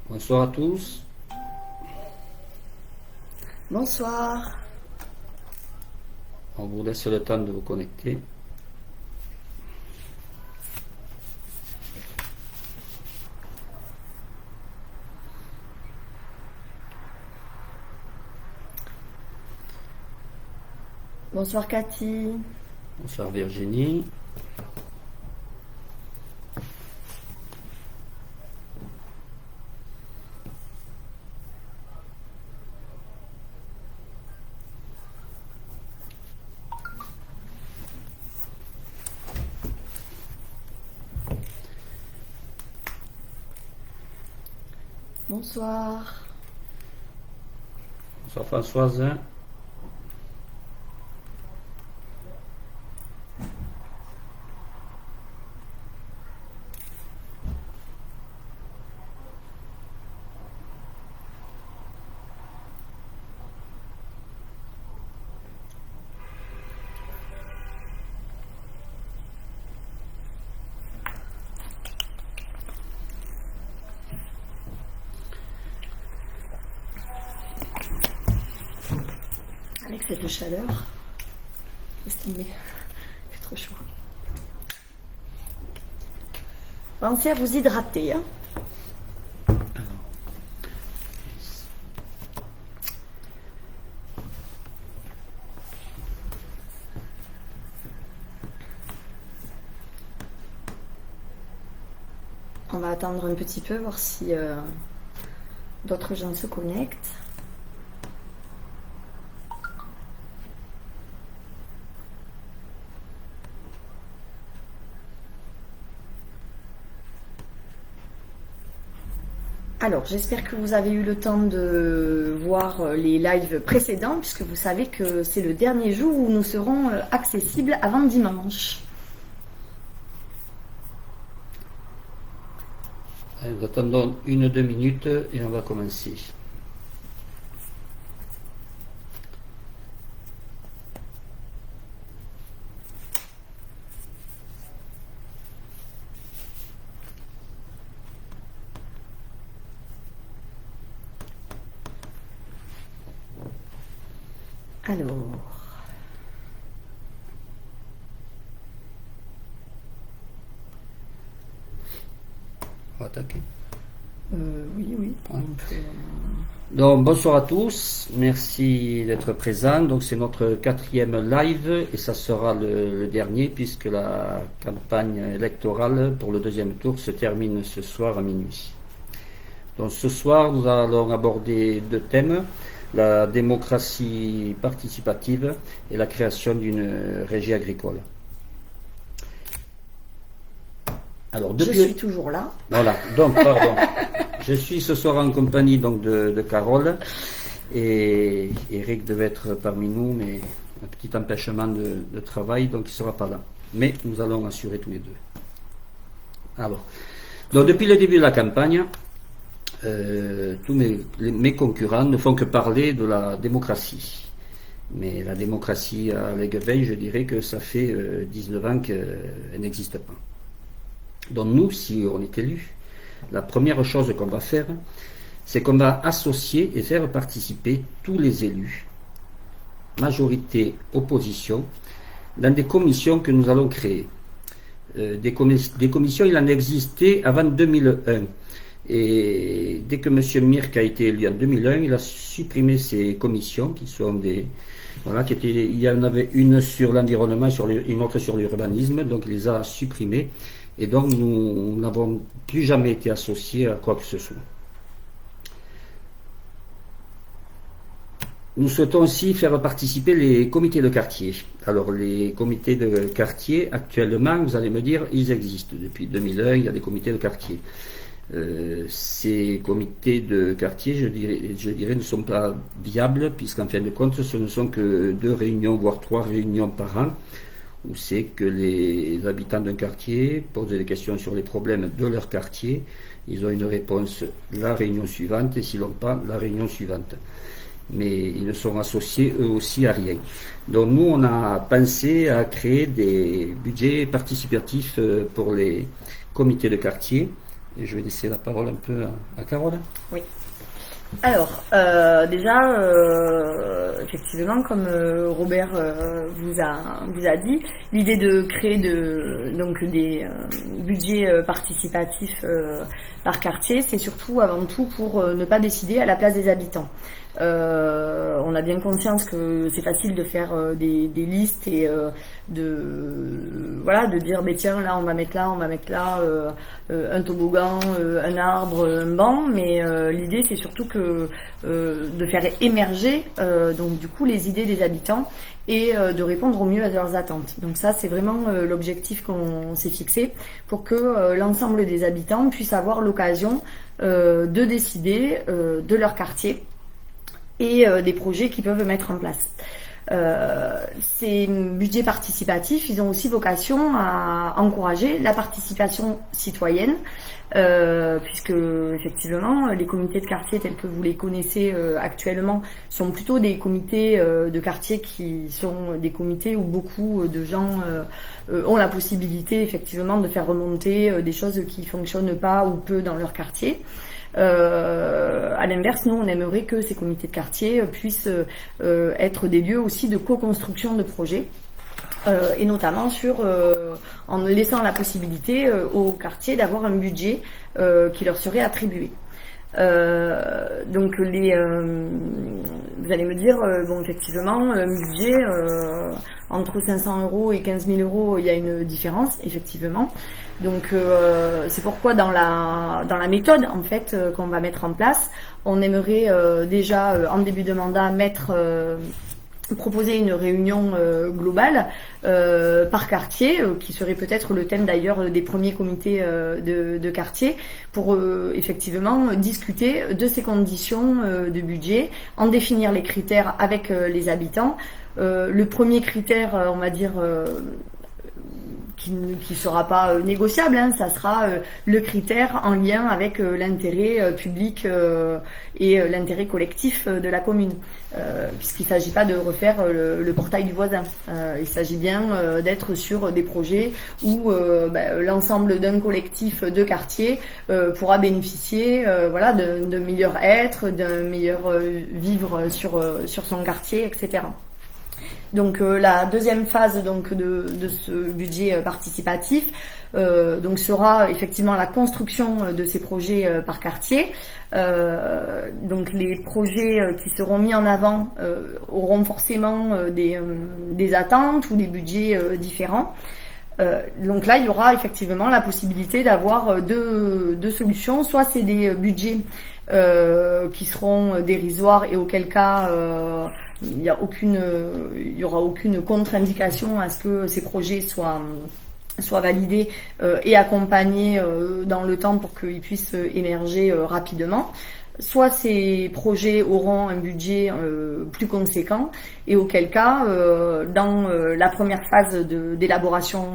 Bonsoir à tous. Bonsoir. On vous laisse le temps de vous connecter. Bonsoir Cathy. Bonsoir Virginie. Bonsoir. Bonsoir Françoise. Avec cette chaleur, estimée, il fait trop chaud. Pensez à vous hydrater. Hein. On va attendre un petit peu, voir si d'autres gens se connectent. Alors, j'espère que vous avez eu le temps de voir les lives précédents, puisque vous savez que c'est le dernier jour où nous serons accessibles avant dimanche. Nous attendons 1-2 minutes et on va commencer. Alors, On va attaquer. oui. Donc bonsoir à tous, merci d'être présents. Donc c'est notre 4e live et ça sera le dernier puisque la campagne électorale pour le 2e tour se termine ce soir à minuit. Donc ce soir nous allons aborder 2 thèmes, la démocratie participative et la création d'une régie agricole. Alors, je suis toujours là. Voilà, donc pardon. Je suis ce soir en compagnie donc de Carole et Eric devait être parmi nous, mais un petit empêchement de travail, donc il ne sera pas là. Mais nous allons assurer tous les deux. Alors, donc depuis le début de la campagne, tous mes concurrents ne font que parler de la démocratie. Mais la démocratie à Légueveil, je dirais que ça fait 19 ans qu'elle n'existe pas. Donc nous, si on est élus, la première chose qu'on va faire, c'est qu'on va associer et faire participer tous les élus, majorité, opposition, dans des commissions que nous allons créer. Des commissions, il en existait avant 2001. Et dès que M. Mirk a été élu en 2001, il a supprimé ces commissions qui sont des... Voilà, il y en avait une sur l'environnement et une autre sur l'urbanisme, donc il les a supprimées. Et donc nous n'avons plus jamais été associés à quoi que ce soit. Nous souhaitons aussi faire participer les comités de quartier. Alors les comités de quartier, actuellement, vous allez me dire, ils existent. Depuis 2001, il y a des comités de quartier. Ces comités de quartier, je dirais, ne sont pas viables, puisqu'en fin de compte, ce ne sont que 2 réunions, voire 3 réunions par an, où c'est que les habitants d'un quartier posent des questions sur les problèmes de leur quartier. Ils ont une réponse la réunion suivante, et s'ils l'ont pas, la réunion suivante. Mais ils ne sont associés eux aussi à rien. Donc nous, on a pensé à créer des budgets participatifs pour les comités de quartier. Et je vais laisser la parole un peu à Carole. Oui. Alors, déjà, effectivement, comme Robert vous a dit, l'idée de créer donc des budgets participatifs par quartier, c'est surtout avant tout pour ne pas décider à la place des habitants. On a bien conscience que c'est facile de faire des listes et de dire tiens, là on va mettre là un toboggan, un arbre, un banc, mais l'idée c'est surtout que de faire émerger donc du coup les idées des habitants et de répondre au mieux à leurs attentes. Donc ça c'est vraiment l'objectif qu'on s'est fixé pour que l'ensemble des habitants puissent avoir l'occasion de décider de leur quartier et des projets qu'ils peuvent mettre en place. Ces budgets participatifs, ils ont aussi vocation à encourager la participation citoyenne, puisque effectivement les comités de quartier tels que vous les connaissez actuellement sont plutôt des comités de quartier qui sont des comités où beaucoup de gens ont la possibilité effectivement de faire remonter des choses qui fonctionnent pas ou peu dans leur quartier. À l'inverse, nous on aimerait que ces comités de quartier puissent être des lieux aussi de co-construction de projets et notamment en laissant la possibilité au quartier d'avoir un budget qui leur serait attribué. Donc vous allez me dire effectivement un budget entre 500 € et 15 000 €, il y a une différence effectivement. Donc c'est pourquoi dans la méthode en fait qu'on va mettre en place, on aimerait déjà en début de mandat proposer une réunion globale par quartier, qui serait peut-être le thème d'ailleurs des premiers comités de quartier, pour effectivement discuter de ces conditions de budget, en définir les critères avec les habitants. Le premier critère, on va dire, qui sera pas négociable, ça sera le critère en lien avec l'intérêt public et l'intérêt collectif de la commune, puisqu'il ne s'agit pas de refaire le portail du voisin. Il s'agit bien d'être sur des projets où l'ensemble d'un collectif de quartier pourra bénéficier d'un meilleur être, d'un meilleur vivre sur son quartier, etc. Donc la deuxième phase de ce budget participatif sera effectivement la construction de ces projets par quartier. Donc les projets qui seront mis en avant auront forcément des attentes ou des budgets différents. Donc là, il y aura effectivement la possibilité d'avoir deux solutions. Soit c'est des budgets qui seront dérisoires et auquel cas il y aura aucune contre-indication à ce que ces projets soient validés et accompagnés dans le temps pour qu'ils puissent émerger rapidement. Soit ces projets auront un budget plus conséquent et auquel cas, dans la première phase d'élaboration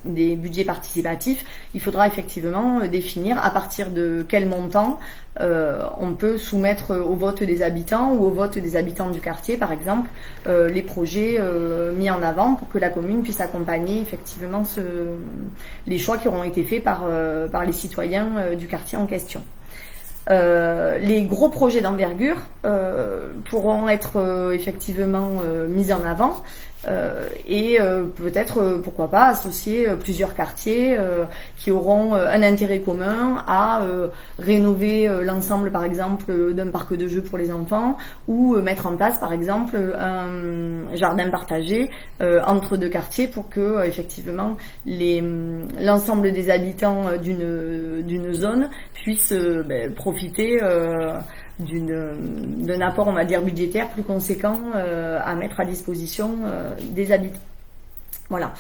des budgets participatifs, il faudra effectivement définir à partir de quel montant on peut soumettre au vote des habitants ou au vote des habitants du quartier, par exemple, les projets mis en avant pour que la commune puisse accompagner effectivement les choix qui auront été faits par les citoyens du quartier en question. Les gros projets d'envergure pourront être effectivement mis en avant et peut-être pourquoi pas associer plusieurs quartiers qui auront un intérêt commun à rénover l'ensemble par exemple d'un parc de jeux pour les enfants ou mettre en place par exemple un jardin partagé entre deux quartiers pour que effectivement l'ensemble des habitants d'une zone puissent profiter d'un apport, on va dire, budgétaire plus conséquent à mettre à disposition des habitants. Voilà.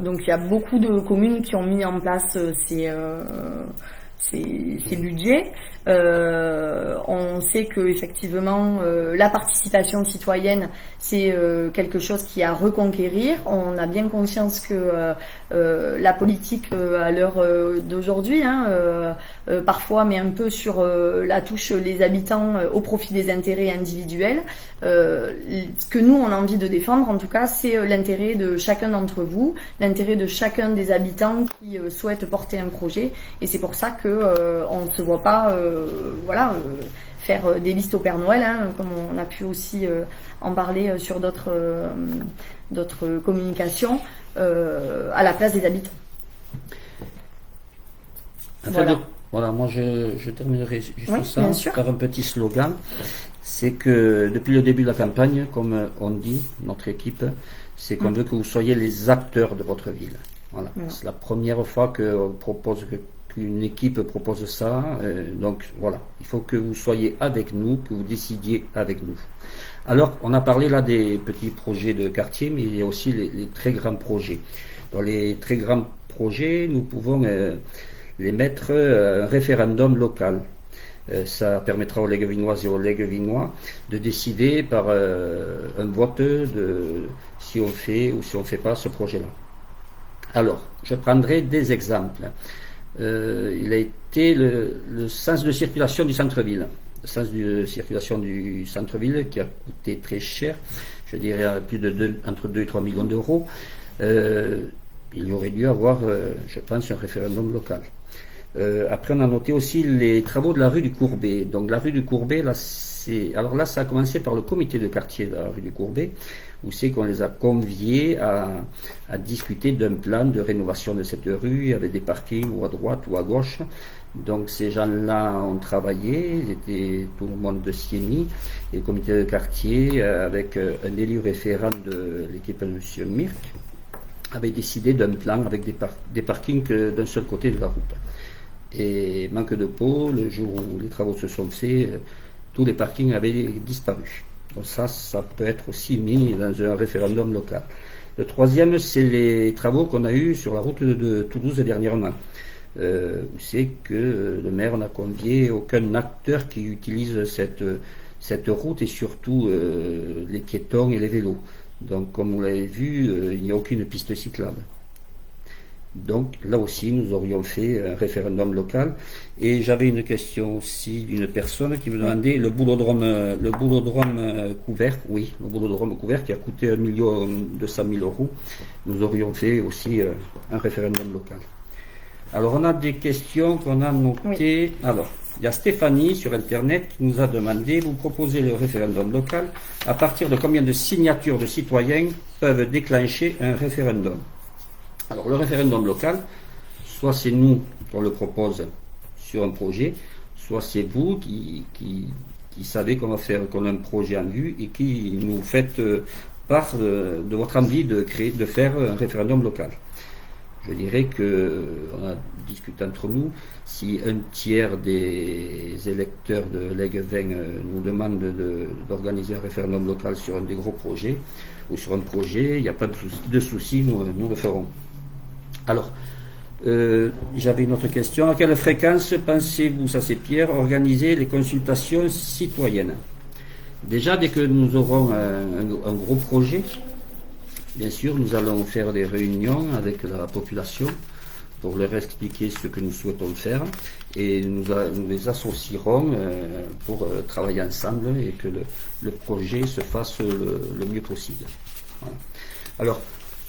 Donc il y a beaucoup de communes qui ont mis en place ces budgets. On sait que effectivement la participation citoyenne c'est quelque chose qui est à reconquérir. On a bien conscience que la politique à l'heure d'aujourd'hui parfois met un peu sur la touche les habitants au profit des intérêts individuels. Ce que nous on a envie de défendre en tout cas c'est l'intérêt de chacun d'entre vous, l'intérêt de chacun des habitants qui souhaitent porter un projet, et c'est pour ça que on ne se voit pas faire des listes au Père Noël, comme on a pu aussi en parler sur d'autres communications, à la place des habitants. Voilà, moi je terminerai juste ça par un petit slogan. C'est que depuis le début de la campagne, comme on dit, notre équipe, c'est qu'on veut que vous soyez les acteurs de votre ville. Voilà. C'est la première fois qu'une équipe propose ça. Donc voilà, il faut que vous soyez avec nous, que vous décidiez avec nous. Alors, on a parlé là des petits projets de quartier, mais il y a aussi les très grands projets. Dans les très grands projets, nous pouvons les mettre un référendum local. Ça permettra aux Léguevinoises et aux Léguevinois de décider par un vote de si on fait ou si on ne fait pas ce projet-là. Alors, je prendrai des exemples. Il a été le sens de circulation du centre-ville. Le sens de circulation du centre-ville qui a coûté très cher, je dirais plus de entre 2 et 3 millions d'euros. Il y aurait dû avoir, je pense, un référendum local. Après, on a noté aussi les travaux de la rue du Courbet. Donc, la rue du Courbet, là, ça a commencé par le comité de quartier de la rue du Courbet, où c'est qu'on les a conviés à discuter d'un plan de rénovation de cette rue, avec des parkings ou à droite ou à gauche. Donc, ces gens-là ont travaillé, tout le monde de Sieni, et le comité de quartier, avec un élu référent de l'équipe de M. Mirk, avait décidé d'un plan avec des parkings d'un seul côté de la route. Et manque de peau, le jour où les travaux se sont faits, tous les parkings avaient disparu. Donc ça peut être aussi mis dans un référendum local. Le troisième, c'est les travaux qu'on a eus sur la route de Toulouse dernièrement. C'est que le maire n'a convié aucun acteur qui utilise cette route et surtout les piétons et les vélos. Donc comme vous l'avez vu, il n'y a aucune piste cyclable. Donc là aussi, nous aurions fait un référendum local. Et j'avais une question aussi d'une personne qui me demandait le boulodrome couvert. Oui, le boulodrome couvert qui a coûté 1,2 million €. Nous aurions fait aussi un référendum local. Alors on a des questions qu'on a notées. Oui. Alors, il y a Stéphanie sur Internet qui nous a demandé, vous proposez le référendum local, à partir de combien de signatures de citoyens peuvent déclencher un référendum? Alors le référendum local, soit c'est nous qu'on le propose sur un projet, soit c'est vous qui savez qu'on a un projet en vue et qui nous faites part de votre envie de faire un référendum local. Je dirais on a discuté entre nous, si un tiers des électeurs de Léguevin nous demandent d'organiser un référendum local sur un des gros projets, ou sur un projet, il n'y a pas de souci, nous le ferons. Alors, j'avais une autre question. À quelle fréquence pensez-vous, ça c'est Pierre, organiser les consultations citoyennes? Déjà, dès que nous aurons un gros projet, bien sûr, nous allons faire des réunions avec la population pour leur expliquer ce que nous souhaitons faire et nous les associerons pour travailler ensemble et que le projet se fasse le mieux possible. Voilà. Alors,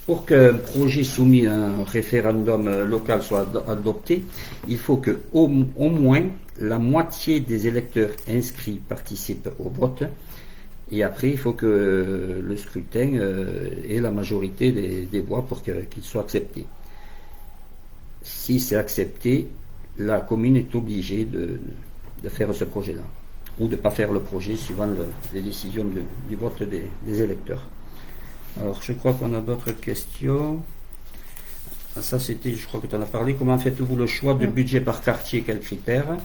pour qu'un projet soumis à un référendum local soit adopté, il faut que au moins la moitié des électeurs inscrits participent au vote. Et après, il faut que le scrutin ait la majorité des voix pour qu'il soit accepté. Si c'est accepté, la commune est obligée de faire ce projet-là, ou de ne pas faire le projet suivant les décisions du vote des électeurs. Alors, je crois qu'on a d'autres questions. Ça, c'était, je crois que tu en as parlé. Comment faites-vous le choix de budget par quartier? Quels critères?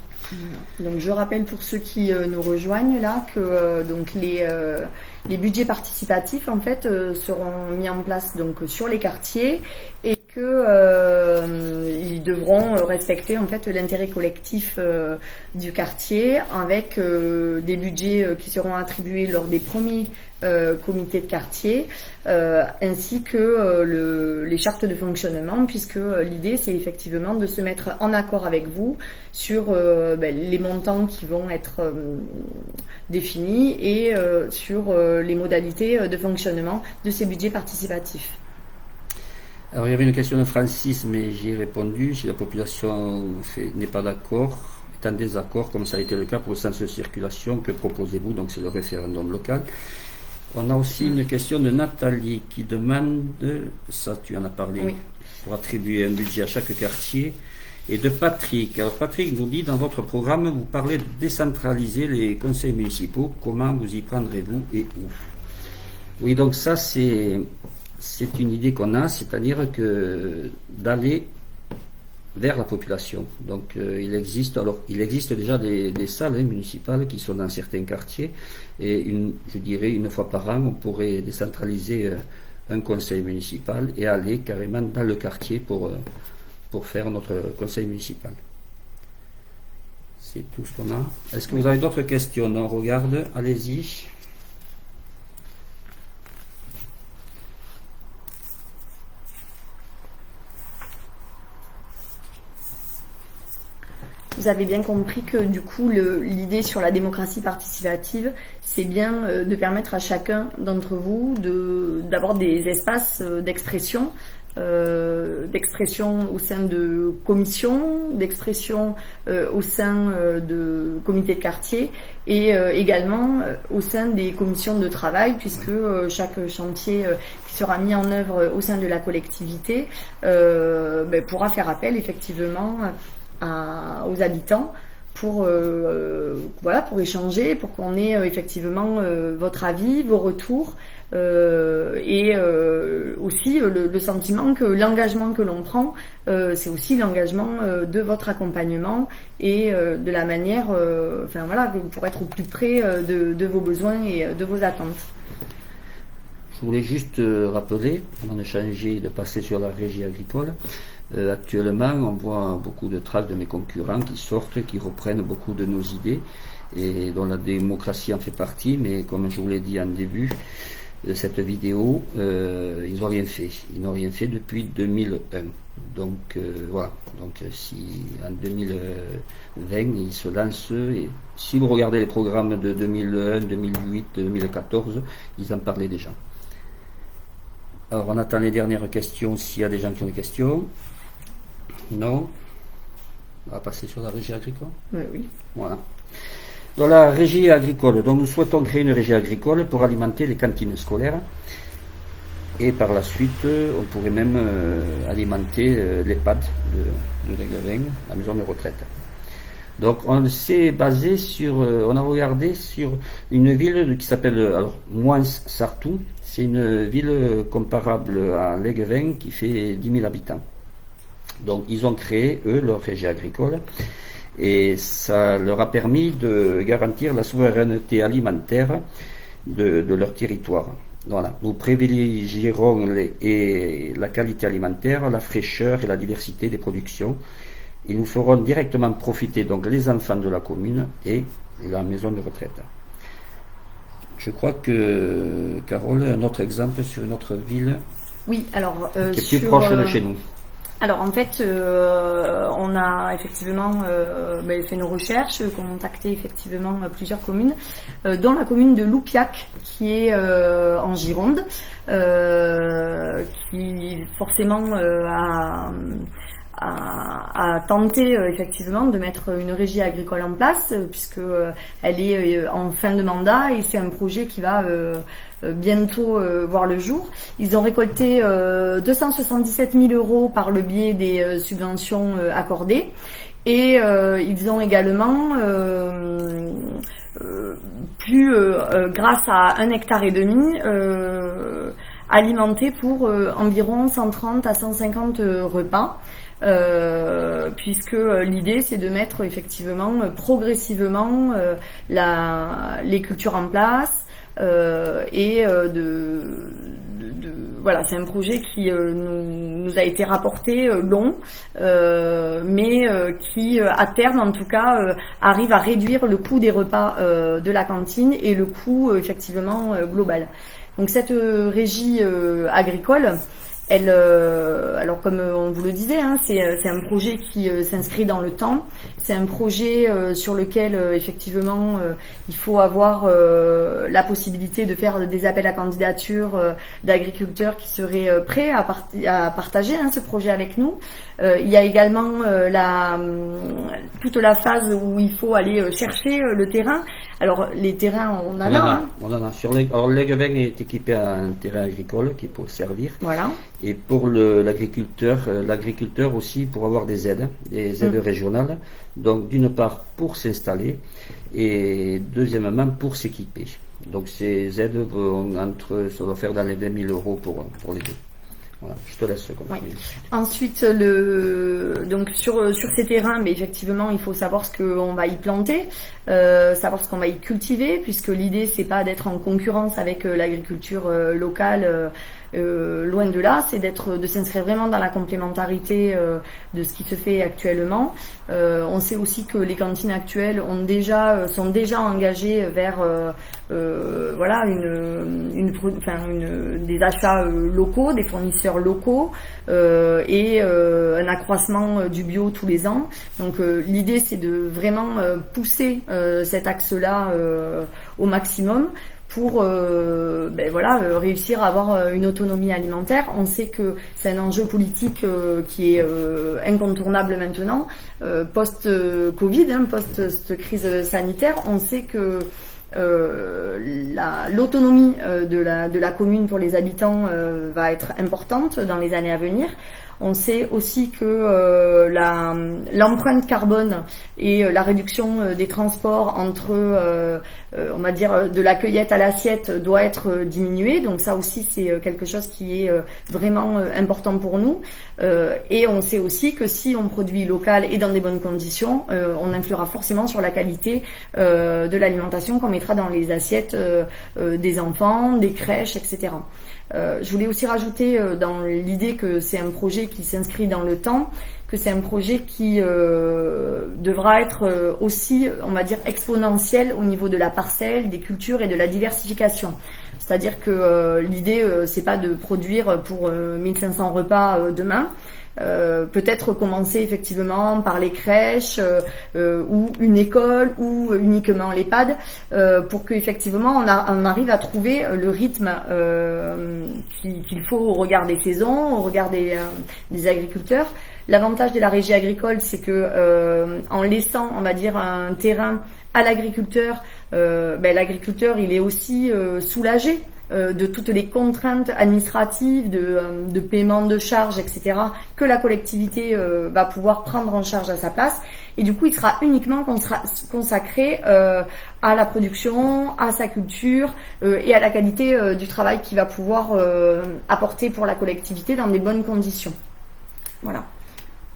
Donc, je rappelle pour ceux qui nous rejoignent là que donc les budgets participatifs en fait seront mis en place donc sur les quartiers et ils devront respecter en fait l'intérêt collectif du quartier avec des budgets qui seront attribués lors des premiers comités de quartier, ainsi que les chartes de fonctionnement, puisque l'idée c'est effectivement de se mettre en accord avec vous sur les montants qui vont être définis et sur les modalités de fonctionnement de ces budgets participatifs. Alors il y avait une question de Francis, mais j'y ai répondu. Si la population n'est pas d'accord, est en désaccord, comme ça a été le cas pour le sens de circulation, que proposez-vous? Donc c'est le référendum local. On a aussi une question de Nathalie qui demande, ça tu en as parlé, oui, pour attribuer un budget à chaque quartier, et de Patrick. Alors Patrick nous dit, dans votre programme, vous parlez de décentraliser les conseils municipaux. Comment vous y prendrez-vous et où? Oui, donc ça c'est une idée qu'on a, c'est-à-dire que d'aller vers la population. Donc il existe déjà des salles municipales qui sont dans certains quartiers, et je dirais une fois par an on pourrait décentraliser un conseil municipal et aller carrément dans le quartier pour faire notre conseil municipal. C'est tout ce qu'on a. Est-ce que vous avez d'autres questions? On regarde, allez-y. Vous avez bien compris que du coup l'idée sur la démocratie participative, c'est bien de permettre à chacun d'entre vous d'avoir des espaces d'expression au sein de commissions, d'expression au sein de comités de quartier et également au sein des commissions de travail, puisque chaque chantier qui sera mis en œuvre au sein de la collectivité pourra faire appel effectivement aux habitants pour échanger, pour qu'on ait effectivement votre avis, vos retours et aussi le sentiment que l'engagement que l'on prend, c'est aussi l'engagement de votre accompagnement et de la manière, pour être au plus près de vos besoins et de vos attentes. Je voulais juste rappeler, avant de changer, de passer sur la régie agricole. Actuellement, on voit beaucoup de traces de mes concurrents qui sortent, qui reprennent beaucoup de nos idées et dont la démocratie en fait partie, mais comme je vous l'ai dit en début de cette vidéo, ils n'ont rien fait. Ils n'ont rien fait depuis 2001. Donc voilà. Donc si en 2020 ils se lancent, et si vous regardez les programmes de 2001, 2008, 2014, ils en parlaient déjà. Alors on attend les dernières questions s'il y a des gens qui ont des questions. Non. On va passer sur la régie agricole. Oui. Voilà. Dans la régie agricole, donc nous souhaitons créer une régie agricole pour alimenter les cantines scolaires. Et par la suite, on pourrait même alimenter l'EHPAD de Léguevin, la maison de retraite. Donc on s'est basé on a regardé sur une ville qui s'appelle Moins-Sartou. C'est une ville comparable à Léguevin qui fait 10 000 habitants. Donc ils ont créé, eux, leur régie agricole, et ça leur a permis de garantir la souveraineté alimentaire de leur territoire. Voilà. Nous privilégierons la qualité alimentaire, la fraîcheur et la diversité des productions. Et nous ferons directement profiter donc les enfants de la commune et la maison de retraite. Je crois que, Carole, un autre exemple sur une autre ville Oui, alors qui est plus proche de chez nous. Alors en fait, on a effectivement fait nos recherches, contacté effectivement plusieurs communes, dont la commune de Loupiac qui est en Gironde, qui forcément a tenté effectivement de mettre une régie agricole en place, puisque elle est en fin de mandat et c'est un projet qui va bientôt voir le jour. Ils ont récolté 277 000 euros par le biais des subventions accordées et ils ont également grâce à 1,5 hectare alimenté pour environ 130 à 150 repas. Puisque l'idée c'est de mettre effectivement progressivement les cultures en place et voilà, c'est un projet qui nous a été rapporté long, mais qui à terme en tout cas arrive à réduire le coût des repas de la cantine et le coût effectivement global. Donc cette régie agricole, elle, alors comme on vous le disait, hein, c'est un projet qui s'inscrit dans le temps. C'est un projet sur lequel effectivement il faut avoir la possibilité de faire des appels à candidature d'agriculteurs qui seraient prêts à partager hein, ce projet avec nous. Il y a également toute la phase où il faut aller chercher le terrain. Alors les terrains, on en a. Hein. On en a. Alors l'Aigrevegne est équipé à un terrain agricole qui est pour servir. Voilà. Et pour l'agriculteur aussi pour avoir des aides régionales. Donc d'une part pour s'installer et deuxièmement pour s'équiper. Donc ces aides ça doit faire dans les 20 000 euros pour les deux. Voilà, je te laisse continuer. Oui. Ensuite, donc sur ces terrains, mais effectivement, il faut savoir ce qu'on va y planter, savoir ce qu'on va y cultiver, puisque l'idée c'est pas d'être en concurrence avec l'agriculture locale. Loin de là, c'est de s'inscrire vraiment dans la complémentarité de ce qui se fait actuellement. On sait aussi que les cantines actuelles sont déjà engagées vers voilà des achats locaux, des fournisseurs locaux et un accroissement du bio tous les ans. Donc l'idée c'est de vraiment pousser cet axe-là au maximum pour réussir à avoir une autonomie alimentaire. On sait que c'est un enjeu politique qui est incontournable maintenant, post-Covid, hein, post cette crise sanitaire. On sait que l'autonomie de la commune pour les habitants va être importante dans les années à venir. On sait aussi que l'empreinte carbone et la réduction des transports entre, on va dire, de la cueillette à l'assiette doit être diminuée. Donc ça aussi, c'est quelque chose qui est vraiment important pour nous. Et on sait aussi que si on produit local et dans des bonnes conditions, on influera forcément sur la qualité de l'alimentation qu'on mettra dans les assiettes des enfants, des crèches, etc. Je voulais aussi rajouter dans l'idée que c'est un projet qui s'inscrit dans le temps, que c'est un projet qui devra être aussi, on va dire, exponentiel au niveau de la parcelle, des cultures et de la diversification. C'est-à-dire que l'idée, c'est pas de produire pour 1500 repas demain. Peut-être commencer effectivement par les crèches ou une école ou uniquement l'EHPAD pour que effectivement on arrive à trouver le rythme qu'il faut au regard des saisons, au regard des agriculteurs. L'avantage de la régie agricole, c'est que en laissant, on va dire, un terrain à l'agriculteur, l'agriculteur il est aussi soulagé de toutes les contraintes administratives, de paiement de charges, etc., que la collectivité va pouvoir prendre en charge à sa place. Et du coup, il sera uniquement consacré à la production, à sa culture et à la qualité du travail qu'il va pouvoir apporter pour la collectivité dans des bonnes conditions. Voilà.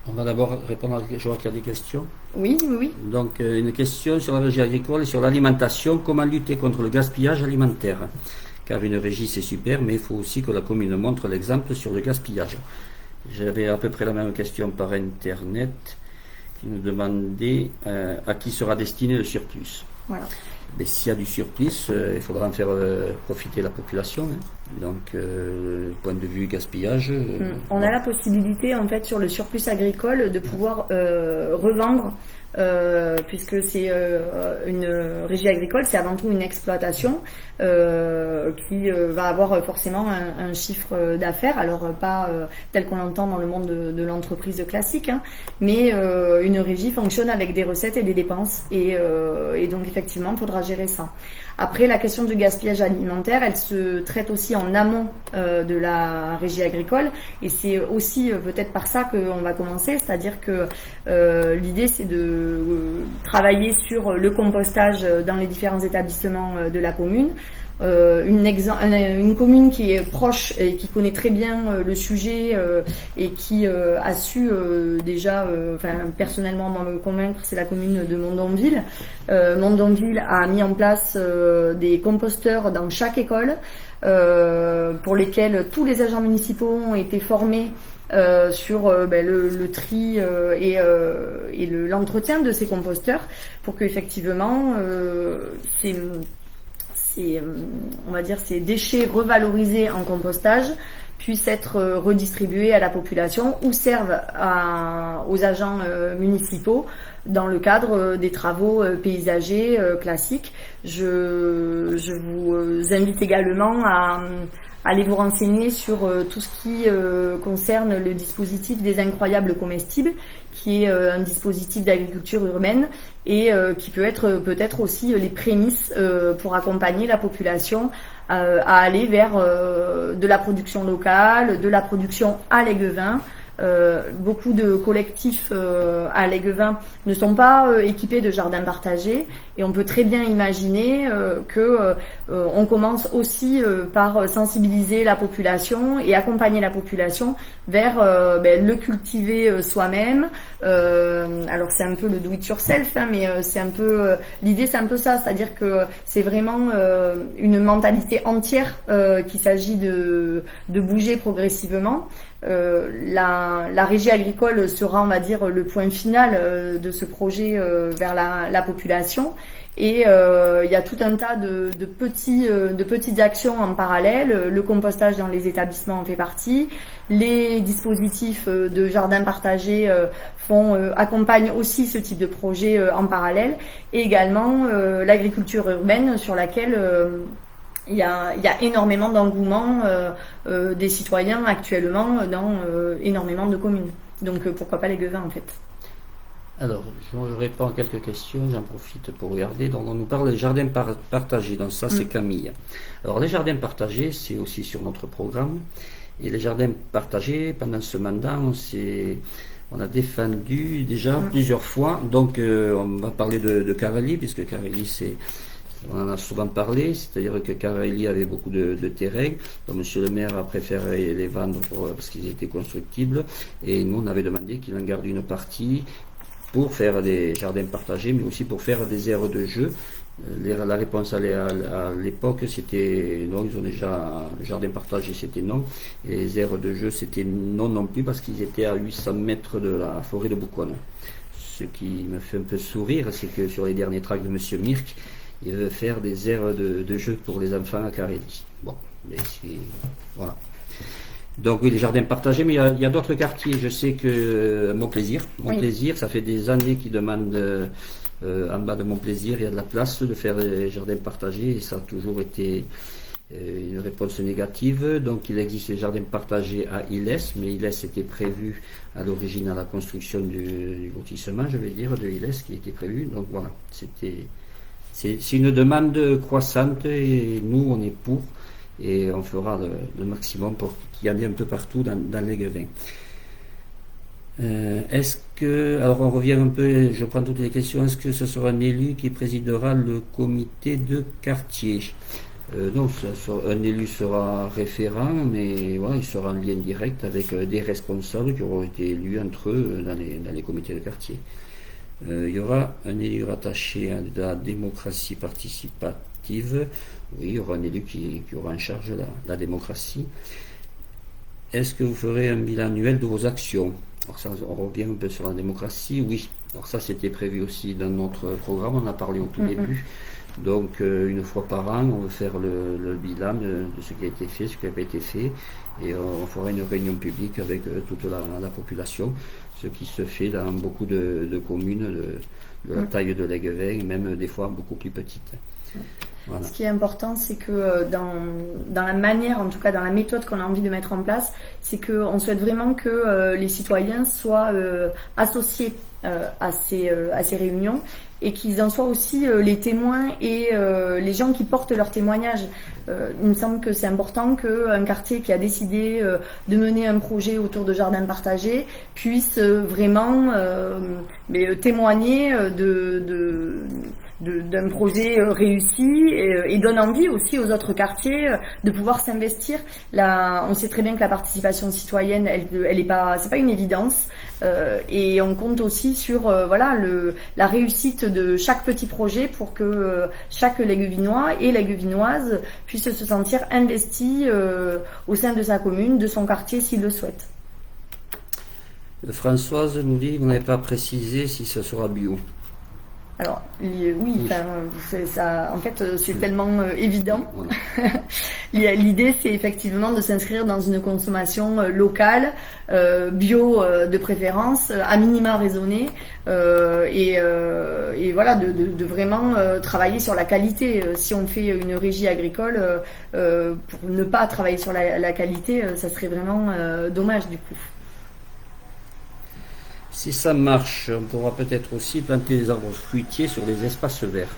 On va d'abord répondre je vois qu'il y a des questions. Oui. Donc, une question sur la régie agricole et sur l'alimentation. Comment lutter contre le gaspillage alimentaire ? Car une régie c'est super, mais il faut aussi que la commune montre l'exemple sur le gaspillage. J'avais à peu près la même question par internet qui nous demandait à qui sera destiné le surplus. Voilà. Mais s'il y a du surplus, il faudra en faire profiter la population. Hein. Donc, point de vue gaspillage. On a la possibilité en fait sur le surplus agricole de pouvoir revendre. Puisque c'est une régie agricole, c'est avant tout une exploitation qui va avoir forcément un chiffre d'affaires, alors pas tel qu'on l'entend dans le monde de l'entreprise classique, hein, mais une régie fonctionne avec des recettes et des dépenses, et donc effectivement, il faudra gérer ça. Après, la question du gaspillage alimentaire, elle se traite aussi en amont de la régie agricole, et c'est aussi peut-être par ça qu'on va commencer, c'est-à-dire que l'idée c'est de travailler sur le compostage dans les différents établissements de la commune. Une commune qui est proche et qui connaît très bien le sujet et qui a su déjà, personnellement moi me convaincre, c'est la commune de Mondonville. Mondonville a mis en place des composteurs dans chaque école pour lesquels tous les agents municipaux ont été formés sur le tri et l'entretien de ces composteurs pour qu'effectivement on va dire ces déchets revalorisés en compostage puissent être redistribués à la population ou servent aux agents municipaux dans le cadre des travaux paysagers classiques. Je vous invite également à aller vous renseigner sur tout ce qui concerne le dispositif des incroyables comestibles, qui est un dispositif d'agriculture urbaine et qui peut être peut-être aussi les prémices pour accompagner la population à aller vers de la production locale, de la production à Léguevin. Beaucoup de collectifs à Léguevin ne sont pas équipés de jardins partagés et on peut très bien imaginer que on commence aussi par sensibiliser la population et accompagner la population vers le cultiver soi-même. Alors c'est un peu le do it yourself, mais c'est un peu l'idée, c'est un peu ça, c'est-à-dire que c'est vraiment une mentalité entière qu'il s'agit de bouger progressivement. La régie agricole sera, on va dire, le point final de ce projet vers la population. Et il y a tout un tas de petites actions en parallèle. Le compostage dans les établissements en fait partie. Les dispositifs de jardins partagés accompagnent aussi ce type de projet en parallèle. Et également l'agriculture urbaine sur laquelle il y a énormément d'engouement des citoyens actuellement dans énormément de communes. Donc pourquoi pas Léguevin en fait. Alors, je réponds à quelques questions, j'en profite pour regarder. Donc on nous parle des jardins partagés, donc ça c'est Camille. Alors les jardins partagés, c'est aussi sur notre programme. Et les jardins partagés, pendant ce mandat, on a défendu déjà plusieurs fois. Donc on va parler de Carelli, puisque Carelli on en a souvent parlé, c'est-à-dire que Carelli avait beaucoup de terrains, donc monsieur le maire a préféré les vendre parce qu'ils étaient constructibles, et nous on avait demandé qu'il en garde une partie pour faire des jardins partagés, mais aussi pour faire des aires de jeu. La réponse à l'époque c'était non, ils ont déjà jardin partagé, c'était non, et les aires de jeu c'était non plus parce qu'ils étaient à 800 mètres de la forêt de Bouconne. Ce qui me fait un peu sourire, c'est que sur les derniers tracts de monsieur Mirk, il veut faire des aires de jeu pour les enfants à Carelli. Bon, mais voilà. Donc oui, les jardins partagés, mais il y a d'autres quartiers. Je sais que Montplaisir, ça fait des années qu'ils demandent en bas de Montplaisir, il y a de la place de faire des jardins partagés et ça a toujours été une réponse négative. Donc il existe les jardins partagés à Ilès, mais Ilès était prévu à l'origine à la construction du lotissement, je vais dire, de Ilès qui était prévu. Donc voilà, c'est une demande croissante et nous on est pour et on fera le maximum pour qu'il y en ait un peu partout dans Léguevin. Alors on revient un peu, je prends toutes les questions, est-ce que ce sera un élu qui présidera le comité de quartier? Non, un élu sera référent, mais voilà, il sera en lien direct avec des responsables qui auront été élus entre eux dans les comités de quartier. Il y aura un élu rattaché à la démocratie participative. Oui, il y aura un élu qui aura en charge la démocratie. Est-ce que vous ferez un bilan annuel de vos actions? Alors ça, on revient un peu sur la démocratie. Oui, alors ça c'était prévu aussi dans notre programme, on a parlé au tout début. Donc une fois par an, on veut faire le bilan de ce qui a été fait, ce qui n'a pas été fait, et on fera une réunion publique avec toute la population, ce qui se fait dans beaucoup de communes de la taille de Léguevin, même des fois beaucoup plus petites. Voilà. Ce qui est important, c'est que dans la manière, en tout cas dans la méthode qu'on a envie de mettre en place, c'est qu'on souhaite vraiment que les citoyens soient associés à ces réunions, et qu'ils en soient aussi les témoins et les gens qui portent leur témoignage. Il me semble que c'est important qu'un quartier qui a décidé de mener un projet autour de jardins partagés puisse vraiment témoigner d'un projet réussi et donne envie aussi aux autres quartiers de pouvoir s'investir. Là, on sait très bien que la participation citoyenne, elle est pas, c'est pas une évidence, et on compte aussi sur la réussite de chaque petit projet pour que chaque Léguevinois et Léguevinoise puisse se sentir investi au sein de sa commune, de son quartier s'il le souhaite. Françoise nous dit, vous n'avez pas précisé si ce sera bio. Alors oui, ça, en fait, c'est tellement évident. Voilà. L'idée, c'est effectivement de s'inscrire dans une consommation locale, bio de préférence, à minima raisonnée, et voilà, de vraiment travailler sur la qualité. Si on fait une régie agricole, pour ne pas travailler sur la qualité, ça serait vraiment dommage du coup. Si ça marche, on pourra peut-être aussi planter des arbres fruitiers sur les espaces verts.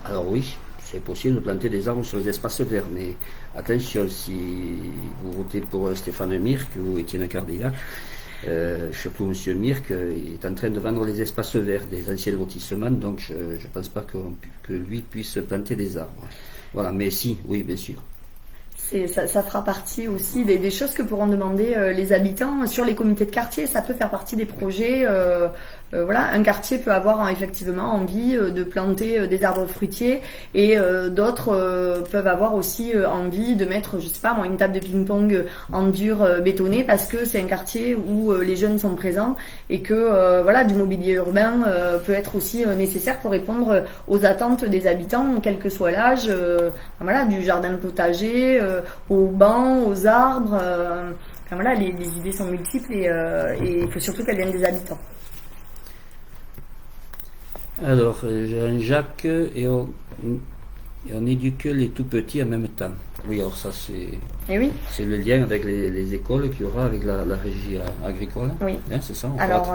Alors oui, c'est possible de planter des arbres sur les espaces verts, mais attention, si vous votez pour Stéphane Mirk ou Étienne Cardillac, surtout M. Mirk, il est en train de vendre les espaces verts des anciens lotissements, donc je ne pense pas que lui puisse planter des arbres. Voilà, mais si, oui, bien sûr. Ça fera partie aussi des choses que pourront demander les habitants sur les comités de quartier. Ça peut faire partie des projets. Voilà, un quartier peut avoir effectivement envie de planter des arbres fruitiers, et d'autres peuvent avoir aussi envie de mettre, je sais pas moi, une table de ping-pong en dur bétonné parce que c'est un quartier où les jeunes sont présents, et que voilà, du mobilier urbain peut être aussi nécessaire pour répondre aux attentes des habitants, quel que soit l'âge. Voilà, du jardin potager aux bancs, aux arbres. Voilà, les idées sont multiples, et il faut surtout qu'elles viennent des habitants. Alors, Jean-Jacques, et on éduque les tout petits en même temps. Oui, alors ça c'est le lien avec les écoles qu'il y aura avec la régie agricole. Oui. Hein, c'est ça. Alors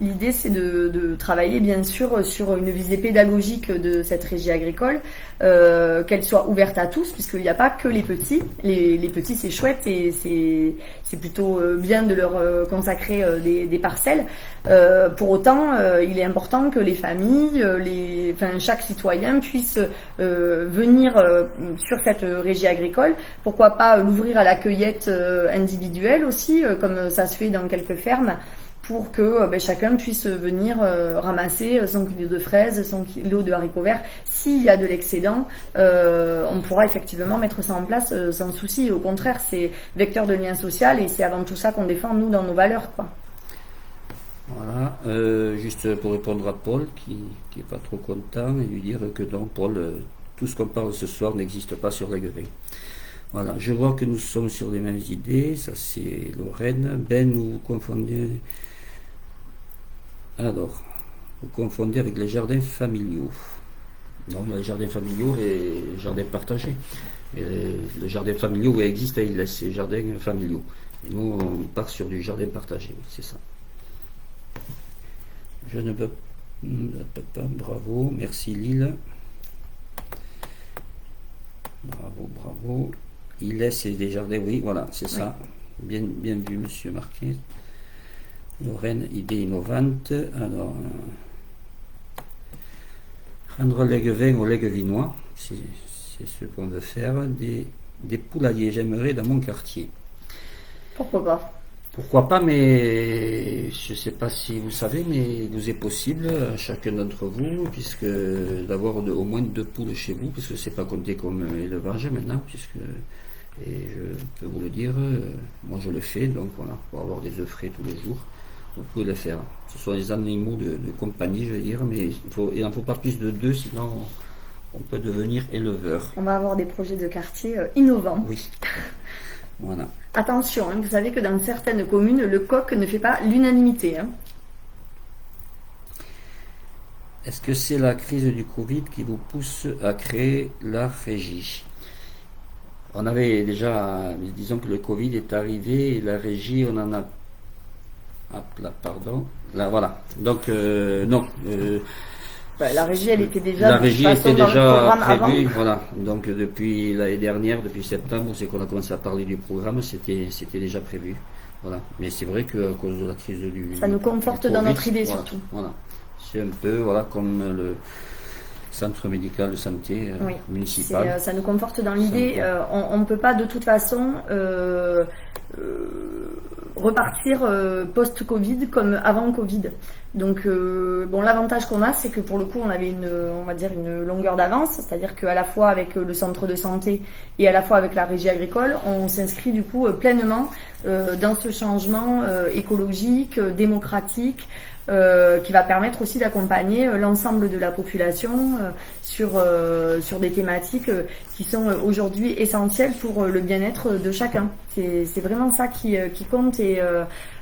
l'idée c'est de travailler bien sûr sur une visée pédagogique de cette régie agricole, qu'elle soit ouverte à tous, puisqu'il n'y a pas que les petits. Les petits c'est chouette, et c'est plutôt bien de leur consacrer des parcelles. Pour autant, il est important que les familles, chaque citoyen puisse venir sur cette régie agricole. Pourquoi pas l'ouvrir à la cueillette individuelle aussi, comme ça se fait dans quelques fermes, pour que chacun puisse venir ramasser son kilo de fraises, son kilo de haricots verts. S'il y a de l'excédent, on pourra effectivement mettre ça en place sans souci. Au contraire, c'est vecteur de lien social, et c'est avant tout ça qu'on défend, nous, dans nos valeurs, quoi. Voilà, juste pour répondre à Paul, qui est pas trop content, et lui dire que non, Paul, tout ce qu'on parle ce soir n'existe pas sur Léguevin. Voilà, je vois que nous sommes sur les mêmes idées, ça c'est Lorraine. Ben, vous confondez. Alors, vous confondez avec les jardins familiaux. Non, les jardins familiaux et les jardins partagés. Et le jardin familial, où il existe, il laisse les jardins familiaux. Et nous, on part sur du jardin partagé, c'est ça. Je ne peux pas, bravo, merci Lille. Bravo. Il laisse des jardins, oui, voilà, c'est ça. Bien vu, monsieur Marquet. Lorraine, idée innovante. Alors, rendre Léguevin au Léguevinois, c'est ce qu'on veut faire. Des poulaillers, j'aimerais dans mon quartier. Pourquoi pas? Pourquoi pas, mais je ne sais pas si vous savez, mais il vous est possible, à chacun d'entre vous, puisque d'avoir au moins 2 poules chez vous, puisque c'est pas compté comme élevage maintenant, et je peux vous le dire, moi je le fais, donc voilà, pour avoir des œufs frais tous les jours, vous pouvez le faire. Ce sont des animaux de compagnie, je veux dire, mais il n'en faut pas plus de 2, sinon on peut devenir éleveur. On va avoir des projets de quartier innovants. Oui. Voilà. Attention, vous savez que dans certaines communes, le coq ne fait pas l'unanimité. Est-ce que c'est la crise du Covid qui vous pousse à créer la régie? On avait déjà, disons que le Covid est arrivé, et la régie, on en a Hop là, pardon. Là, voilà. Donc, non. La régie, elle était déjà, La régie de toute façon, était dans le déjà programme prévue, avant. voilà. Donc depuis l'année dernière, depuis septembre, c'est qu'on a commencé à parler du programme, c'était déjà prévu. Voilà. Mais c'est vrai qu'à cause de la crise Ça nous conforte du dans Covid, notre idée, voilà, surtout. Voilà. C'est un peu voilà comme le centre médical de santé Oui, municipal. ça nous conforte dans l'idée. On ne peut pas de toute façon repartir post-Covid comme avant Covid. Donc bon, l'avantage qu'on a, c'est que pour le coup, on avait on va dire une longueur d'avance, c'est-à-dire qu'à la fois avec le centre de santé et à la fois avec la régie agricole, on s'inscrit du coup pleinement dans ce changement écologique, démocratique, qui va permettre aussi d'accompagner l'ensemble de la population sur des thématiques qui sont aujourd'hui essentielles pour le bien-être de chacun. C'est vraiment ça qui compte, et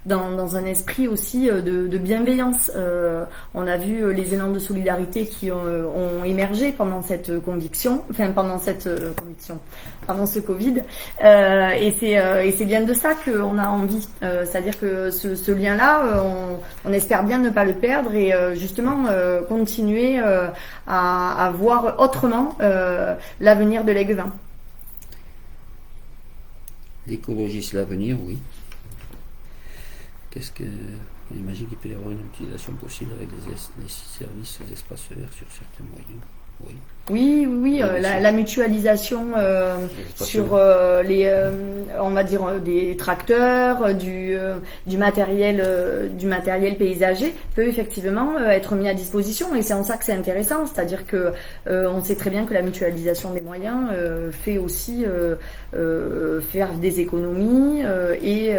dans un esprit aussi de bienveillance. On a vu les élans de solidarité qui ont émergé pendant cette conviction, pendant ce Covid, et c'est bien de ça qu'on a envie. C'est-à-dire que ce lien-là, on espère bien ne pas le perdre, et justement continuer à voir autrement l'avenir de l'Aiguevin. L'écologie, c'est l'avenir, oui. J'imagine qu'il peut y avoir une utilisation possible avec les services, les espaces verts sur certains moyens. Oui. Oui, la mutualisation sur on va dire des tracteurs, du matériel paysager peut effectivement être mis à disposition, et c'est en ça que c'est intéressant, c'est-à-dire que on sait très bien que la mutualisation des moyens fait aussi faire des économies, et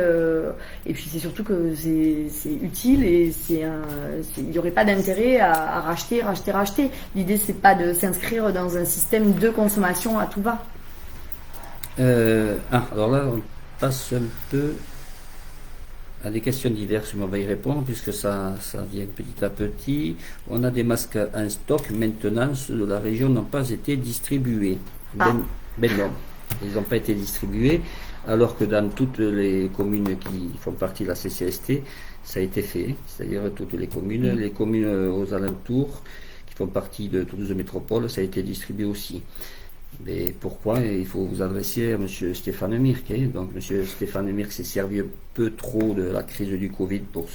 puis c'est surtout que c'est utile, et il n'y aurait pas d'intérêt à racheter. L'idée, c'est pas de s'inscrire dans un système de consommation à tout va. Alors là, on passe un peu à des questions diverses, mais on va y répondre puisque ça vient petit à petit. On a des masques en stock maintenant, ceux de la région n'ont pas été distribués. Non, ils n'ont pas été distribués, alors que dans toutes les communes qui font partie de la CCST, ça a été fait, c'est-à-dire toutes les communes, les communes aux alentours qui font partie de Toulouse Métropole, ça a été distribué aussi. Mais pourquoi? Il faut vous adresser à M. Stéphane Mirk. Donc M. Stéphane Mirk s'est servi un peu trop de la crise du Covid pour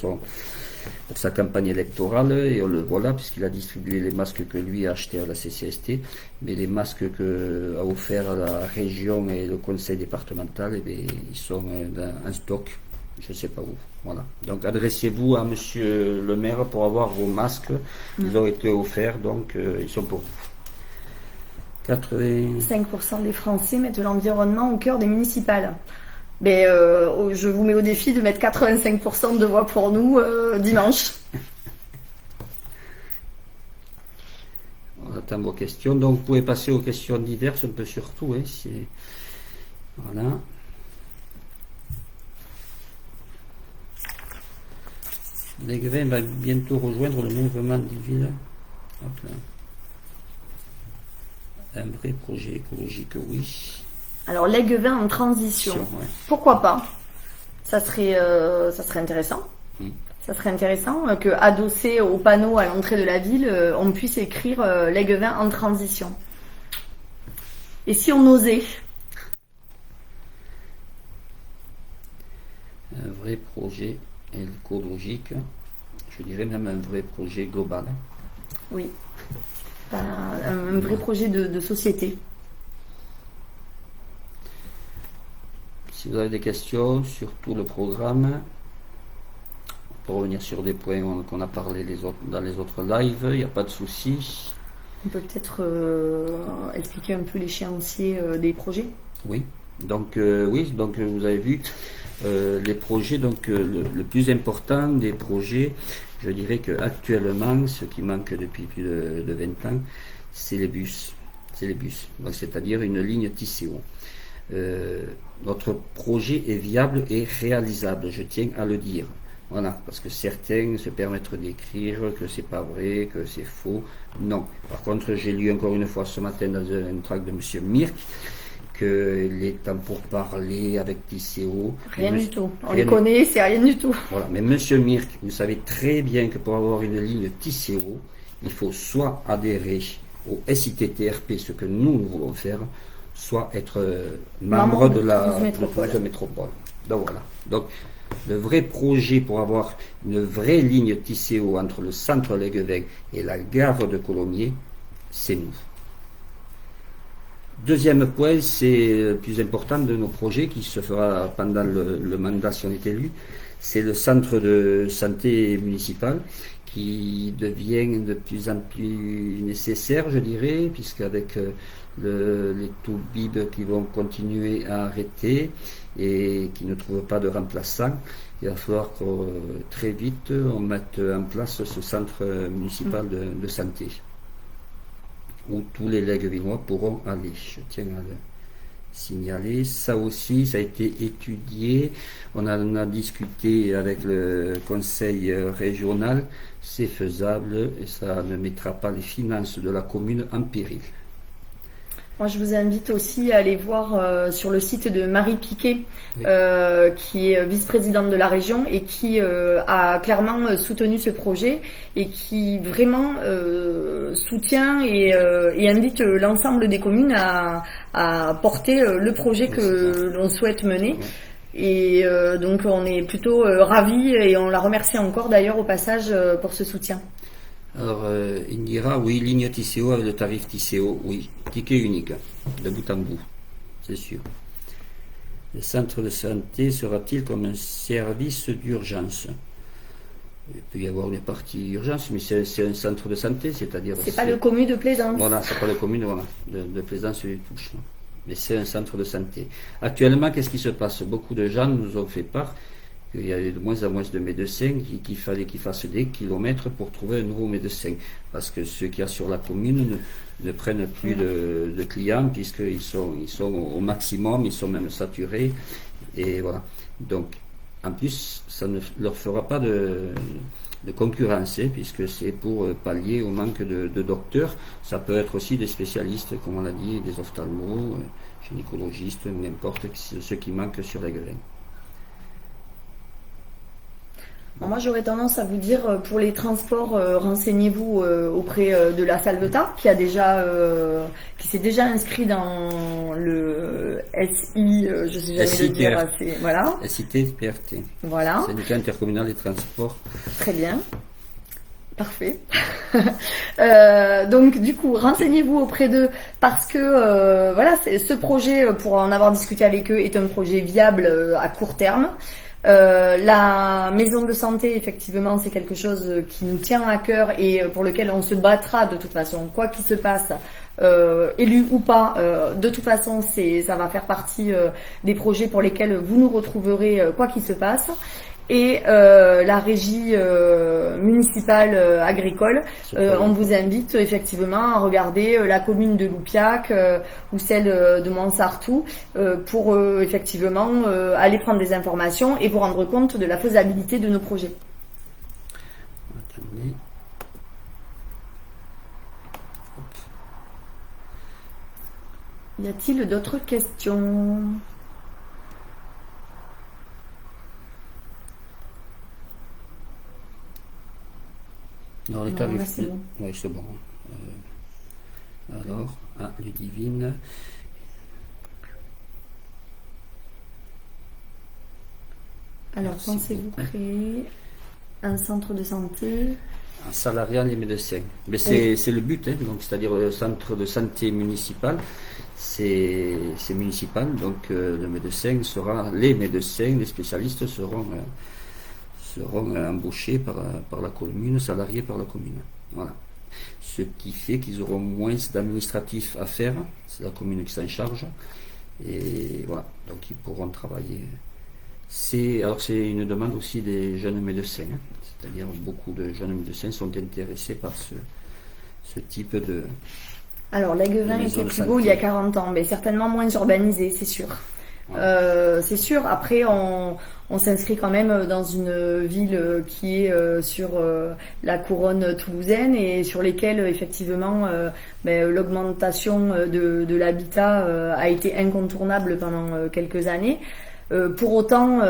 sa campagne électorale, et on le voit là puisqu'il a distribué les masques que lui a achetés à la CCST, mais les masques qu'a offert la région et le conseil départemental, ils sont en stock, je ne sais pas où. Voilà. Donc adressez-vous à Monsieur le maire pour avoir vos masques. Ils ont été offerts, donc ils sont pour vous. 5% des Français mettent l'environnement au cœur des municipales. Mais je vous mets au défi de mettre 85% de voix pour nous dimanche. On attend vos questions. Donc vous pouvez passer aux questions diverses un peu surtout. Voilà. L'Aiguevin va bientôt rejoindre le mouvement des villes. Hop là. Un vrai projet écologique, oui. Alors l'Aiguevin en transition, Ouais. Pourquoi pas? Ça serait intéressant. Ça serait intéressant que, adossé au panneau à l'entrée de la ville, on puisse écrire l'Aiguevin en transition. Et si on osait? Un vrai projet écologique, je dirais même un vrai projet global. Oui. Un vrai projet de société. Si vous avez des questions sur tout le programme, pour revenir sur des points qu'on a parlé dans les autres lives, il n'y a pas de souci. On peut peut-être expliquer un peu l'échéancier des projets. Oui. Donc vous avez vu les projets. Donc le plus important des projets, je dirais qu'actuellement, ce qui manque depuis plus de 20 ans, c'est les bus. Donc, c'est-à-dire une ligne Tisséo. Notre projet est viable et réalisable, je tiens à le dire. Voilà, parce que certains se permettent d'écrire que c'est pas vrai, que c'est faux. Non. Par contre, j'ai lu encore une fois ce matin dans un tract de M. Mirk que les temps pour parler avec TCO. Rien du tout. On les connaît, c'est rien du tout. Voilà. Mais Monsieur Mirk, vous savez très bien que pour avoir une ligne TCO, il faut soit adhérer au SITTRP, ce que nous voulons faire, soit être membre de la métropole. Donc voilà. Donc le vrai projet pour avoir une vraie ligne TCO entre le centre Léguevin et la gare de Colomiers, c'est nous. Deuxième point, c'est le plus important de nos projets qui se fera pendant le mandat si on est élu, c'est le centre de santé municipal qui devient de plus en plus nécessaire, je dirais, puisqu'avec les toubibs qui vont continuer à arrêter et qui ne trouvent pas de remplaçant, il va falloir que très vite on mette en place ce centre municipal de santé, où tous les Léguevinois pourront aller. Je tiens à le signaler. Ça aussi, ça a été étudié. On en a discuté avec le conseil régional. C'est faisable et ça ne mettra pas les finances de la commune en péril. Moi, je vous invite aussi à aller voir sur le site de Marie Piquet, oui. Qui est vice-présidente de la région et qui a clairement soutenu ce projet et qui vraiment soutient et invite l'ensemble des communes à porter le projet que l'on souhaite mener. Oui. Et donc, on est plutôt ravis et on la remercie encore d'ailleurs au passage pour ce soutien. Alors, Indira, oui, ligne TCO avec le tarif TCO, oui, ticket unique, de bout en bout, c'est sûr. Le centre de santé sera-t-il comme un service d'urgence? Il peut y avoir une partie urgence, mais c'est un centre de santé, c'est-à-dire... C'est pas le commu de Plaisance. Voilà, c'est pas le commu de Plaisance et Touches, mais c'est un centre de santé. Actuellement, qu'est-ce qui se passe? Beaucoup de gens nous ont fait part qu'il y a de moins en moins de médecins, qu'il fallait qu'ils fassent des kilomètres pour trouver un nouveau médecin. Parce que ceux qu'il y a sur la commune ne prennent plus de clients, puisqu'ils sont au maximum, ils sont même saturés. Et voilà. Donc, en plus, ça ne leur fera pas de concurrence, puisque c'est pour pallier au manque de docteurs. Ça peut être aussi des spécialistes, comme on l'a dit, des ophtalmos, gynécologistes, n'importe ceux qui manquent sur la Léguevin. Moi, j'aurais tendance à vous dire, pour les transports, renseignez-vous auprès de la Salvetat, qui s'est déjà inscrit dans le SI, je sais jamais le dire, voilà. SITPRT. Voilà. Syndicat intercommunal des transports. Très bien. Parfait. Donc du coup, renseignez-vous auprès d'eux parce que voilà, ce projet, pour en avoir discuté avec eux, est un projet viable à court terme. La maison de santé, effectivement, c'est quelque chose qui nous tient à cœur et pour lequel on se battra de toute façon, quoi qu'il se passe, élu ou pas. De toute façon, ça va faire partie des projets pour lesquels vous nous retrouverez, quoi qu'il se passe. Et la régie municipale agricole, on vous invite effectivement à regarder la commune de Loupiac ou celle de Montsartou pour effectivement aller prendre des informations et vous rendre compte de la faisabilité de nos projets. Attendez. Y a-t-il d'autres questions ? Non, les tarifs. C'est bon. Oui, c'est bon. Alors, Ludivine. Alors, pensez-vous créer un centre de santé? Un salariat des médecins. Mais c'est le but, hein, donc c'est-à-dire le centre de santé municipal. C'est municipal, donc les médecins, les spécialistes seront embauchés par la commune, salariés par la commune. Voilà. Ce qui fait qu'ils auront moins d'administratifs à faire, c'est la commune qui s'en charge, et voilà, donc ils pourront travailler. Alors c'est une demande aussi des jeunes médecins, hein. C'est-à-dire beaucoup de jeunes médecins sont intéressés par ce type de... Alors Léguevin était plus beau il y a 40 ans, mais certainement moins urbanisé, c'est sûr. C'est sûr. Après, on s'inscrit quand même dans une ville qui est sur la couronne toulousaine et sur lesquelles effectivement l'augmentation de l'habitat a été incontournable pendant quelques années. Pour autant,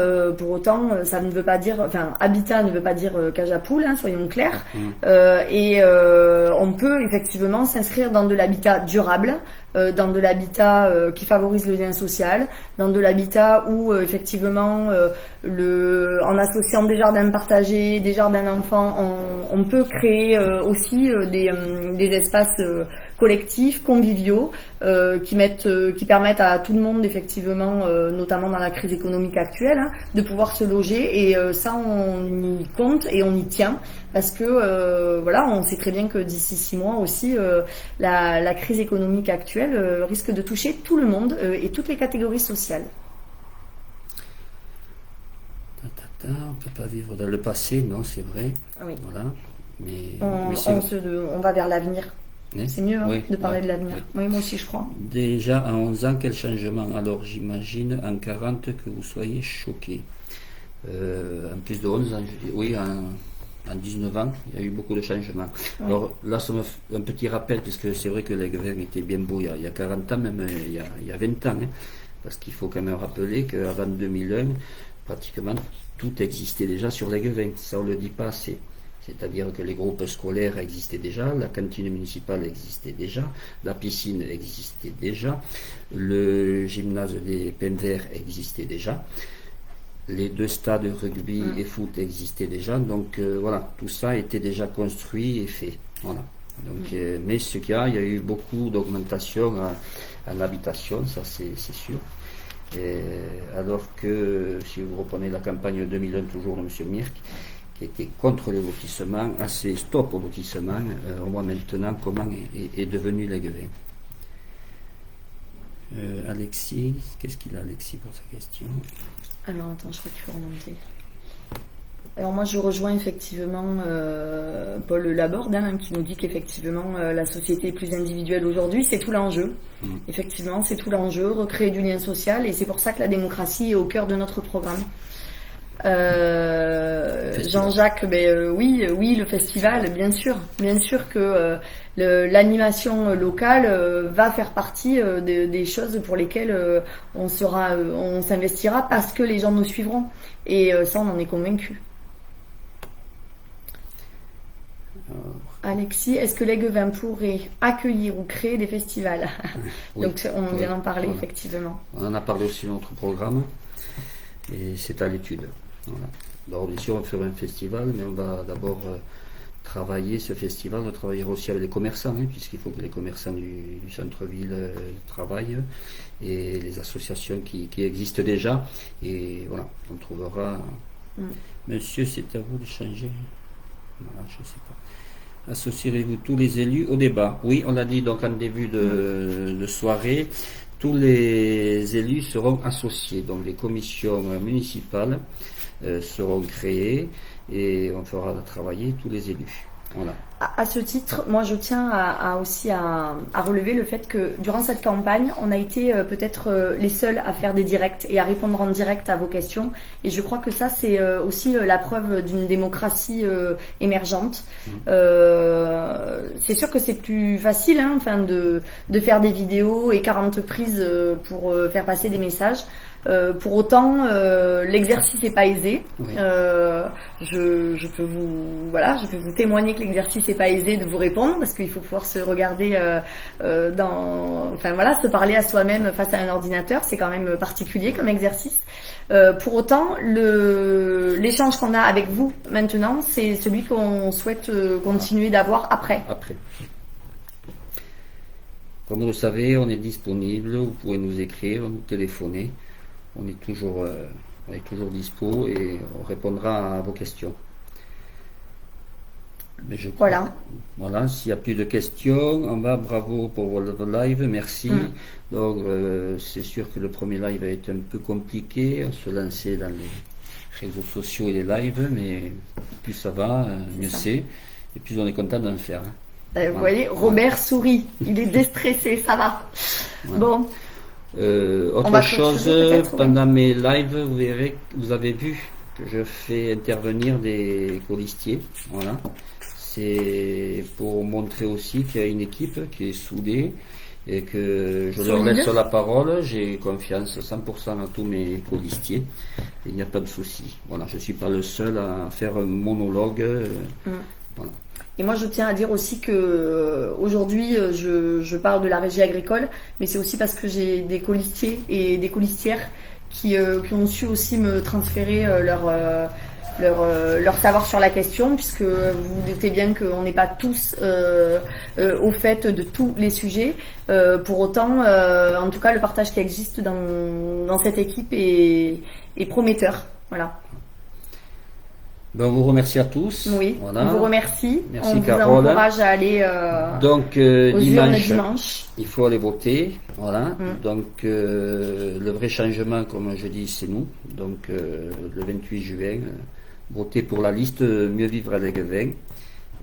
ça ne veut pas dire, enfin, habitat ne veut pas dire cage à poules, hein, soyons clairs. On peut effectivement s'inscrire dans de l'habitat durable, dans de l'habitat qui favorise le lien social, dans de l'habitat où effectivement, en associant des jardins partagés, des jardins d'enfants, on peut créer aussi des espaces collectifs, conviviaux, qui permettent à tout le monde effectivement, notamment dans la crise économique actuelle, hein, de pouvoir se loger. Et ça, on y compte et on y tient parce que voilà, on sait très bien que d'ici 6 mois aussi, la crise économique actuelle risque de toucher tout le monde et toutes les catégories sociales. On ne peut pas vivre dans le passé, non, c'est vrai. Oui. Voilà. Mais on va vers l'avenir. C'est mieux de parler de l'avenir. Oui, moi aussi je crois. Déjà à 11 ans, quel changement? Alors j'imagine en 40 que vous soyez choqués. En plus de 11 ans, je dis, oui, en 19 ans, il y a eu beaucoup de changements. Oui. Alors là, ça me fait un petit rappel, puisque c'est vrai que l'Aigueven était bien beau il y a 40 ans, même il y a 20 ans. Hein, parce qu'il faut quand même rappeler qu'avant 2001, pratiquement tout existait déjà sur l'Aigueven. Ça, on ne le dit pas assez. C'est-à-dire que les groupes scolaires existaient déjà, la cantine municipale existait déjà, la piscine existait déjà, le gymnase des Pins Verts existait déjà, les 2 stades rugby et foot existaient déjà, donc voilà, tout ça était déjà construit et fait. Voilà. Donc, mais ce qu'il y a eu beaucoup d'augmentation en habitation, ça c'est sûr. Alors que si vous reprenez la campagne 2001 toujours de M. Mirk, qui était contre le lotissement, assez stop au lotissement, on voit maintenant comment est devenu l'Aigueven. Alexis, qu'est-ce qu'il a Alexis pour sa question? Alors attends, je crois qu'il faut remonter. Alors moi je rejoins effectivement Paul Laborde hein, qui nous dit qu'effectivement la société est plus individuelle aujourd'hui, c'est tout l'enjeu. Effectivement, c'est tout l'enjeu, recréer du lien social et c'est pour ça que la démocratie est au cœur de notre programme. Jean-Jacques, oui, le festival, bien sûr que l'animation locale va faire partie des choses pour lesquelles on s'investira parce que les gens nous suivront et ça on en est convaincu. Alexis, est-ce que l'Aigueven pourrait accueillir ou créer des festivals? Oui, donc on vient d'en parler effectivement. On en a parlé aussi dans notre programme et c'est à l'étude. Voilà. Alors bien sûr on fera un festival, mais on va d'abord travailler ce festival, on va travailler aussi avec les commerçants, hein, puisqu'il faut que les commerçants du centre-ville travaillent, et les associations qui existent déjà, et voilà, on trouvera... Monsieur, c'est à vous de changer. Voilà, je ne sais pas. Associerez-vous tous les élus au débat? Oui, on l'a dit donc en début de soirée, tous les élus seront associés, donc les commissions municipales seront créées et on fera travailler tous les élus. Voilà. À ce titre, moi je tiens aussi à relever le fait que durant cette campagne, on a été peut-être les seuls à faire des directs et à répondre en direct à vos questions. Et je crois que ça, c'est aussi la preuve d'une démocratie émergente. C'est sûr que c'est plus facile hein, enfin, de faire des vidéos et 40 prises pour faire passer des messages. Pour autant, l'exercice n'est pas aisé. Oui. Je peux vous témoigner que l'exercice n'est pas aisé de vous répondre parce qu'il faut pouvoir se regarder se parler à soi-même face à un ordinateur, c'est quand même particulier comme exercice. Pour autant, l'échange qu'on a avec vous maintenant, c'est celui qu'on souhaite continuer d'avoir après. Comme vous le savez, on est disponible, vous pouvez nous écrire, nous téléphoner. On est toujours dispo et on répondra à vos questions. Mais voilà, s'il n'y a plus de questions, bravo pour votre live, merci. Donc c'est sûr que le premier live a été un peu compliqué, on se lançait dans les réseaux sociaux et les lives, mais plus ça va, mieux c'est, et plus on est content d'en faire. Vous voyez, Robert sourit, il est déstressé, ça va. Voilà. Bon. Autre va chose, clôturer peut-être, oui. pendant mes lives, vous verrez, vous avez vu que je fais intervenir des colistiers. Voilà. C'est pour montrer aussi qu'il y a une équipe qui est soudée et que je leur Solide. laisse la parole. J'ai confiance 100% à tous mes colistiers. Il n'y a pas de souci. Voilà, je suis pas le seul à faire un monologue. Voilà. Et moi, je tiens à dire aussi que aujourd'hui, je parle de la régie agricole, mais c'est aussi parce que j'ai des colistiers et des colistières qui ont su aussi me transférer leur savoir sur la question, puisque vous vous doutez bien qu'on n'est pas tous au fait de tous les sujets. Pour autant, en tout cas, le partage qui existe dans cette équipe est prometteur. Voilà. Ben, on vous remercie à tous. Oui, Voilà. on vous remercie. Merci, on vous Carole. encourage à aller Donc, aux urnes dimanche, dimanche. il faut aller voter. Voilà. Donc, le vrai changement, comme je dis, c'est nous. Donc, le 28 juin, votez pour la liste Mieux vivre à l'Aiguevin.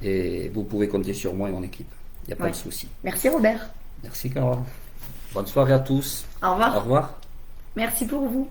Et vous pouvez compter sur moi et mon équipe. Il n'y a pas de souci. Merci Robert. Merci, Carole. Bonne soirée à tous. Au revoir. Au revoir. Merci pour vous.